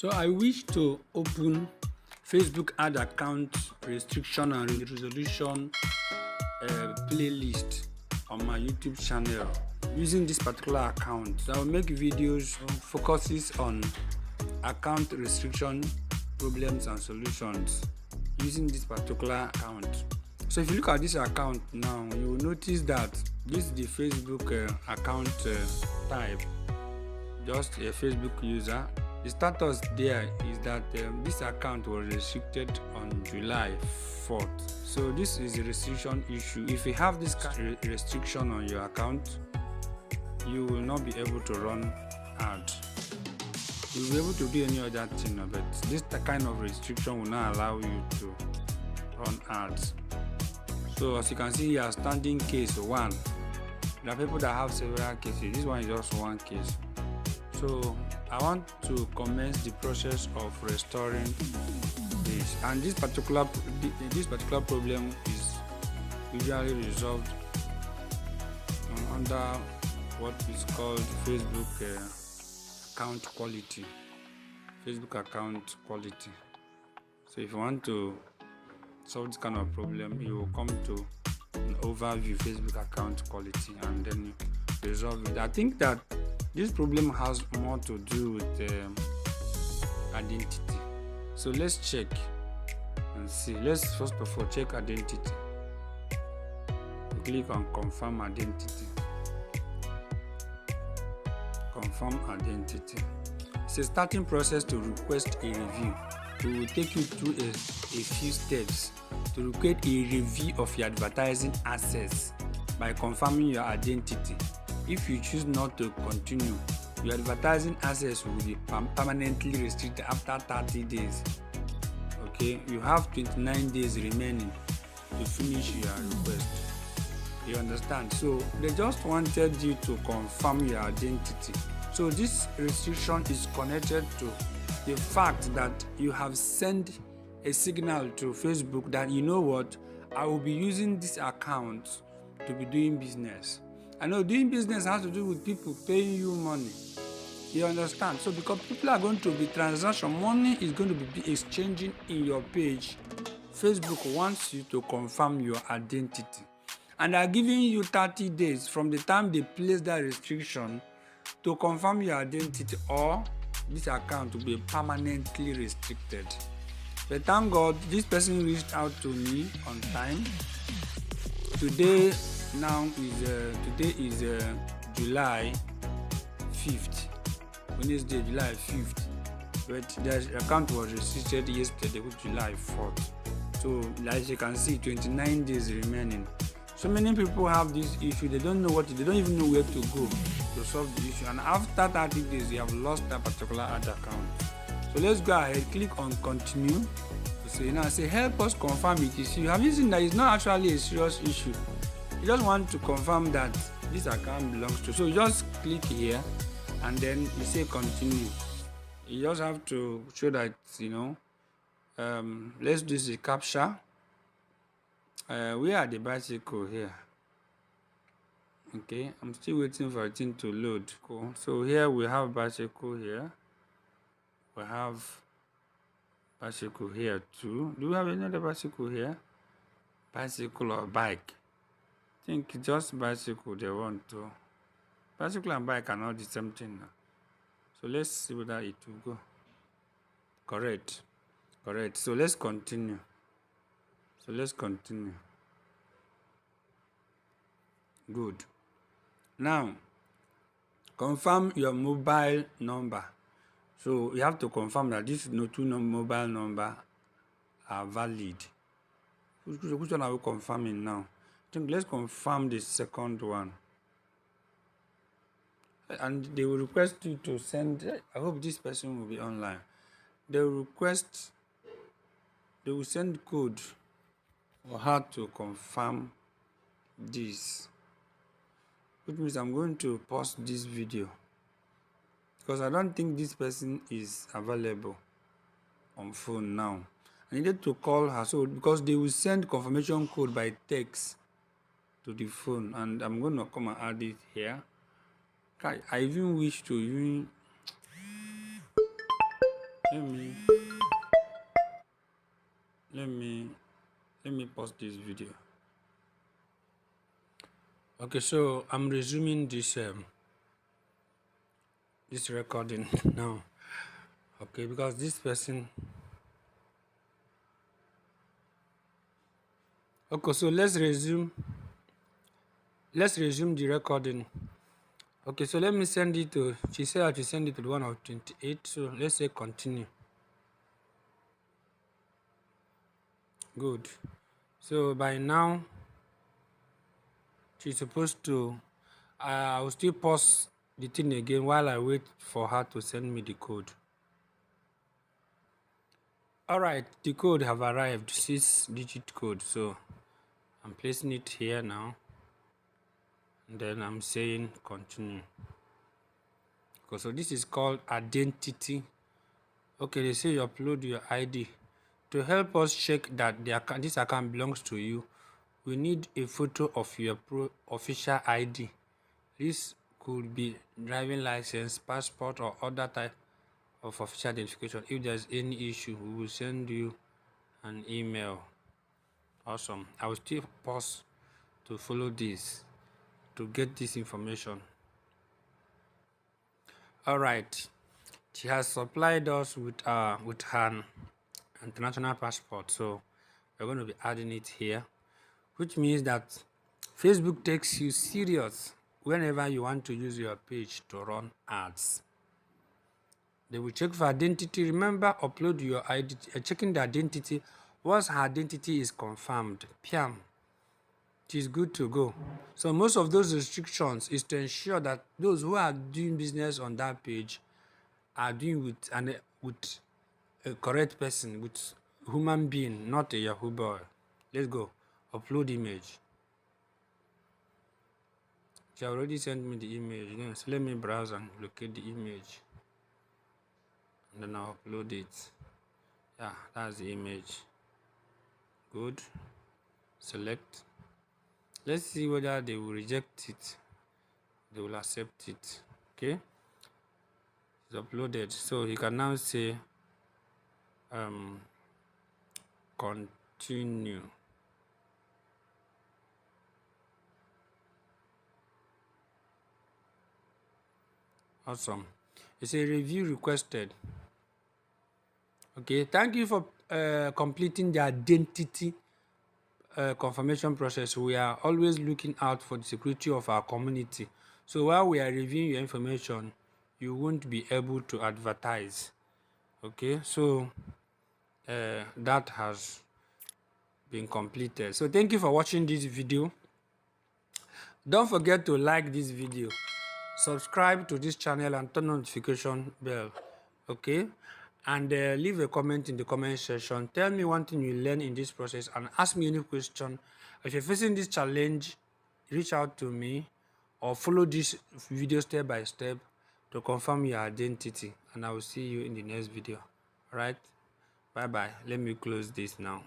So I wish to open Facebook ad account restriction and resolution playlist on my YouTube channel using this particular account. So I will make videos focuses on account restriction problems and solutions using this particular account. So if you look at this account now, you will notice that this is the Facebook account type, just a Facebook user. The status there is that this account was restricted on July 4th. So this is a restriction issue. If you have this kind of restriction on your account, you will not be able to run ads. You will be able to do any other thing, but this kind of restriction will not allow you to run ads. So as you can see here, standing case 1. There are people that have several cases. This one is just one case. So I want to commence the process of restoring this, and this particular problem is usually resolved under what is called Facebook account quality. Facebook account quality. So if you want to solve this kind of problem, you will come to an overview Facebook account quality and then you resolve it. I think that this problem has more to do with identity. So let's check and see. Let's first of all check identity. Click on confirm identity. Confirm identity. It's a starting process to request a review. We will take you through a few steps to request a review of your advertising assets by confirming your identity. If you choose not to continue, your advertising access will be permanently restricted after 30 days. Okay, you have 29 days remaining to finish your request. You understand? So they just wanted you to confirm your identity. So this restriction is connected to the fact that you have sent a signal to Facebook that, you know what, I will be using this account to be doing business. I know doing business has to do with people paying you money. You understand? So because people are going to be transaction, money is going to be exchanging in your page. Facebook wants you to confirm your identity. And they are giving you 30 days from the time they place that restriction to confirm your identity, or this account will be permanently restricted. But thank God this person reached out to me on time. Today is July 5th, Wednesday, July 5th, but the account was restricted yesterday, which July 4th. So as you can see, 29 days remaining. So many people have this issue. They don't know they don't even know where to go to solve the issue, and after 30 days they have lost that particular ad account. So let's go ahead, click on continue. So now say help us confirm it is you. Have you seen that it's not actually a serious issue? You just want to confirm that this account belongs to. So you just click here and then you say continue. You just have to show that, let's do the captcha. We are the bicycle here. Okay, I'm still waiting for it to load. Cool. So here we have bicycle here. We have bicycle here too. Do we have any other bicycle here? Bicycle or bike? I think just bicycle they want to. Bicycle and bike are not the same thing now. So let's see whether it will go. Correct. So let's continue. Good. Now, confirm your mobile number. So you have to confirm that these two mobile number are valid. Which one are we confirming now? I think let's confirm the second one. And they will request you to send. I hope this person will be online. They will send code for how to confirm this. Which means I'm going to pause this video because I don't think this person is available on phone now. I needed to call her, so because they will send confirmation code by text to the phone, and I'm going to come and add it here. I even wish to me pause this video. Okay, so I'm resuming this this recording now. Okay, because this person. Okay, so let's resume the recording. Okay, so let me send it to, she said I should send it to the one of 28, so let's say continue. Good. So by now she's supposed to, I will still pause the thing again while I wait for her to send me the code. Alright, the code have arrived, 6-digit code. So I'm placing it here now, and then I'm saying continue. Okay, so this is called identity. Okay, they say you upload your ID. To help us check that this account belongs to you, we need a photo of your official ID. This could be driving license, passport, or other type of official identification. If there's any issue, we will send you an email. Awesome. I will still pause to follow this to get this information. All right. She has supplied us with her international passport, so we're going to be adding it here, which means that Facebook takes you serious whenever you want to use your page to run ads. They will check for identity. Remember, upload your ID, checking the identity. Once her identity is confirmed, piam, it is good to go. So most of those restrictions is to ensure that those who are doing business on that page are doing with a correct person, with human being, not a Yahoo boy. Let's go. Upload image. She already sent me the image. So let me browse and locate the image, and then I'll upload it. Yeah, that's the image. Good. Select. Let's see whether they will reject it. They will accept it. Okay. It's uploaded. So you can now say continue. Awesome. It's a review requested. Okay, thank you for completing the identity confirmation process. We are always looking out for the security of our community. So while we are reviewing your information, you won't be able to advertise. Okay, so that has been completed. So thank you for watching this video. Don't forget to like this video, subscribe to this channel, and turn on notification bell. Okay, and leave a comment in the comment section. Tell me one thing you learned in this process, and ask me any question. If you're facing this challenge, reach out to me or follow this video step by step to confirm your identity, and I will see you in the next video. All right, bye bye. Let me close this now.